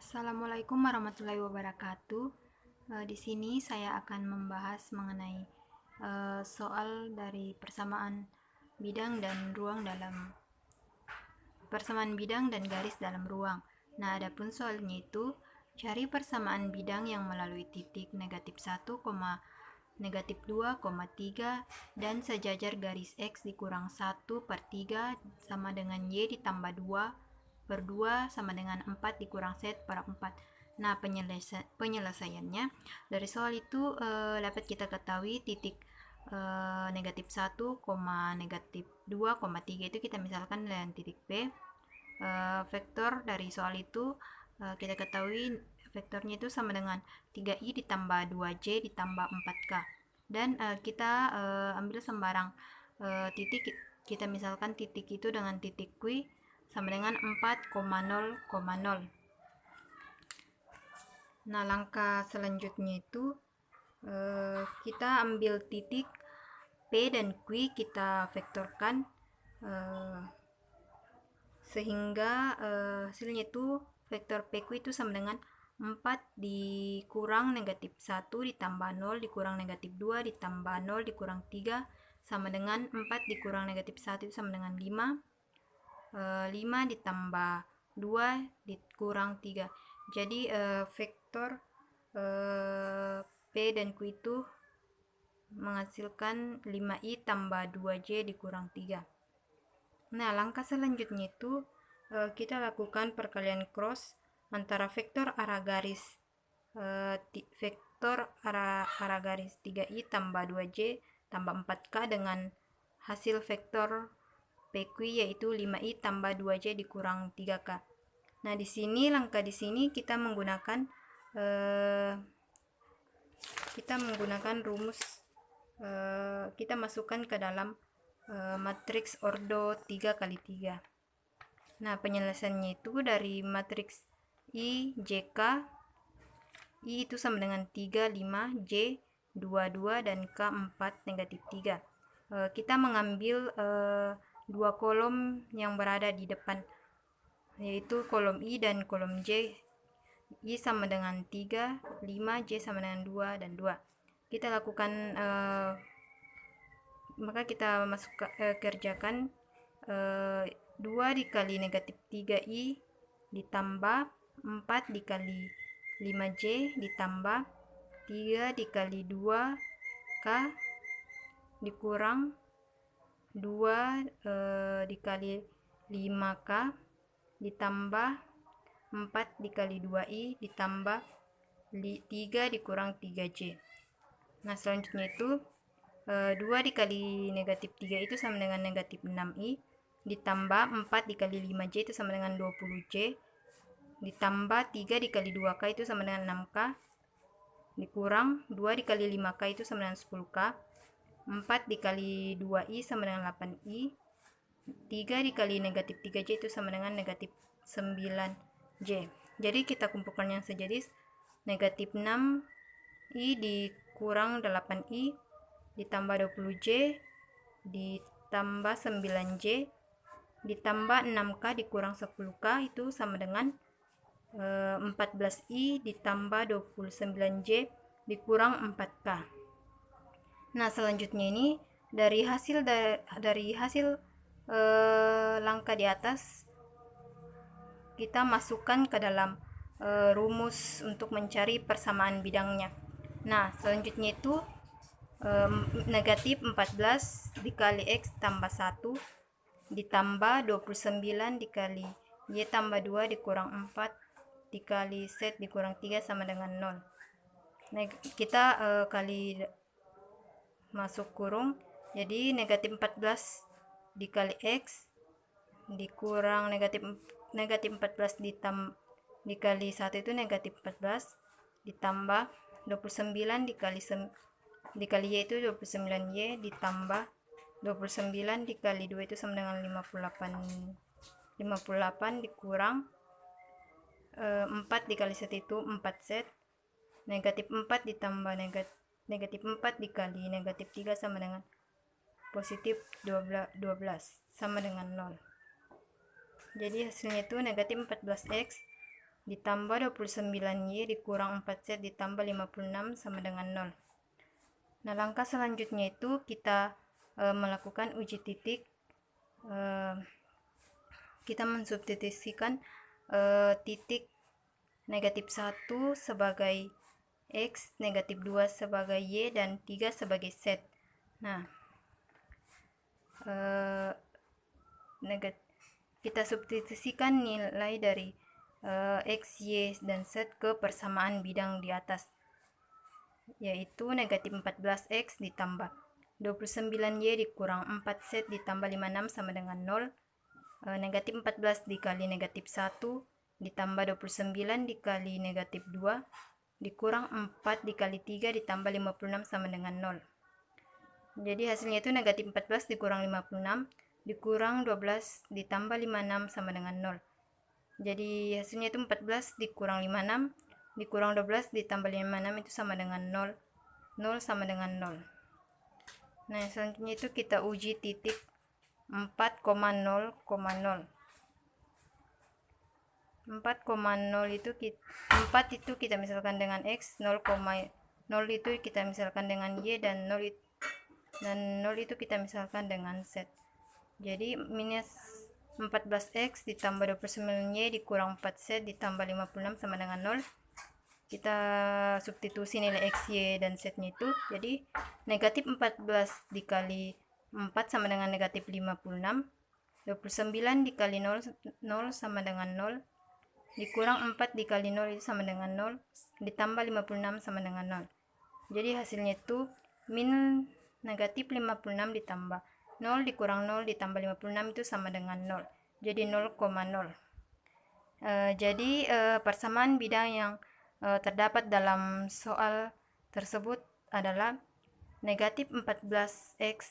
Assalamualaikum warahmatullahi wabarakatuh. Di sini saya akan membahas mengenai soal dari persamaan bidang dan garis dalam ruang. Nah, adapun soalnya itu cari persamaan bidang yang melalui titik -1, -2, 3 dan sejajar garis X dikurang 1/3 sama dengan Y ditambah 2/2 sama dengan 4 dikurang Z/4. Nah, penyelesaiannya dari soal itu dapat kita ketahui titik -1, -2, -3 itu kita misalkan dengan titik P. Vektor dari soal itu kita ketahui vektornya itu sama dengan 3i ditambah 2j ditambah 4k. Dan kita ambil sembarang titik, kita misalkan titik itu dengan titik Q sama dengan 4,0,0. Nah, langkah selanjutnya itu kita ambil titik P dan Q, kita vektorkan sehingga hasilnya itu vektor PQ itu sama dengan 4 dikurang -1 ditambah 0 dikurang -2 ditambah 0 dikurang 3 sama dengan 4 dikurang -1 itu sama dengan 5. 5 ditambah 2 dikurang 3. Jadi vektor P dan Q itu menghasilkan 5i tambah 2j dikurang 3. Nah, langkah selanjutnya itu kita lakukan perkalian cross antara vektor arah garis 3i tambah 2j tambah 4k dengan hasil vektor PQ yaitu 5i tambah 2j dikurang 3k. Nah, di sini kita menggunakan rumus, kita masukkan ke dalam matriks ordo 3x3. Nah, penyelesaiannya itu dari matriks I, JK, I itu sama dengan 3, 5, J, 2, 2, dan K, 4, -3. Kita mengambil dua kolom yang berada di depan, yaitu kolom I dan kolom J. I sama dengan 3, 5, J sama dengan 2, dan 2. Kita lakukan maka kita kerjakan 2 dikali -3i ditambah 4 dikali 5j ditambah 3 dikali 2k dikurang 2 dikali 5k ditambah 4 dikali 2i ditambah 3 dikurang 3j. Nah, selanjutnya itu 2 dikali -3 itu sama dengan -6i ditambah 4 dikali 5j itu sama dengan 20j ditambah 3 dikali 2k itu sama dengan 6k dikurang 2 dikali 5k itu sama dengan 10k, 4 dikali 2i sama dengan 8i, 3 dikali -3j itu sama dengan -9j. Jadi kita kumpulkan yang sejenis, -6i dikurang 8i ditambah 20j ditambah 9j ditambah 6k dikurang 10k itu sama dengan 14i ditambah 29j dikurang 4k. Nah, selanjutnya ini dari hasil langkah di atas kita masukkan ke dalam rumus untuk mencari persamaan bidangnya. Nah, selanjutnya itu -14 dikali X tambah 1 ditambah 29 dikali Y tambah 2 dikurang 4 dikali Z dikurang 3 sama dengan 0. Nah, kita kali masuk kurung, jadi -14 dikali X dikurang -14 dikali 1 itu -14 ditambah 29 dikali Y itu 29Y ditambah 29 dikali 2 itu sama dengan 58 dikurang 4 dikali 1 itu 4Z, -4 ditambah -4 dikali -3 sama dengan +12 sama dengan 0. Jadi hasilnya itu -14x ditambah 29Y dikurang 4Z ditambah 56 sama dengan 0. Nah, langkah selanjutnya itu kita melakukan uji titik. Kita mensubstitusikan titik negatif 1 sebagai X, negatif 2 sebagai Y, dan 3 sebagai Z. Nah, kita substitusikan nilai dari X, Y, dan Z ke persamaan bidang di atas, yaitu negatif 14X ditambah 29Y dikurang 4Z ditambah 56 sama dengan 0. Negatif 14 dikali negatif 1 ditambah 29 dikali negatif 2 dikurang 4 dikali 3 ditambah 56 sama dengan 0. Jadi hasilnya itu negatif 14 dikurang 56 dikurang 12 ditambah 56 sama dengan 0. Jadi hasilnya itu 14 dikurang 56 dikurang 12 ditambah 56 itu sama dengan 0. 0 sama dengan 0. Nah, selanjutnya itu kita uji titik 4,0,0. 4,0 itu 4 itu kita misalkan dengan X, 0 itu kita misalkan dengan Y, dan 0 itu kita misalkan dengan Z. Jadi minus 14X ditambah 29Y dikurang 4Z ditambah 56 sama dengan 0. Kita substitusi nilai X, Y, dan Z nya itu. Jadi negatif 14 dikali 4 sama dengan negatif 56. 29 dikali 0 sama dengan 0 dikurang 4 dikali 0 itu sama dengan 0 ditambah 56 sama dengan 0. Jadi hasilnya itu min negatif 56 ditambah 0 dikurang 0 ditambah 56 itu sama dengan 0. Jadi 0,0. Jadi persamaan bidang yang terdapat dalam soal tersebut adalah negatif 14X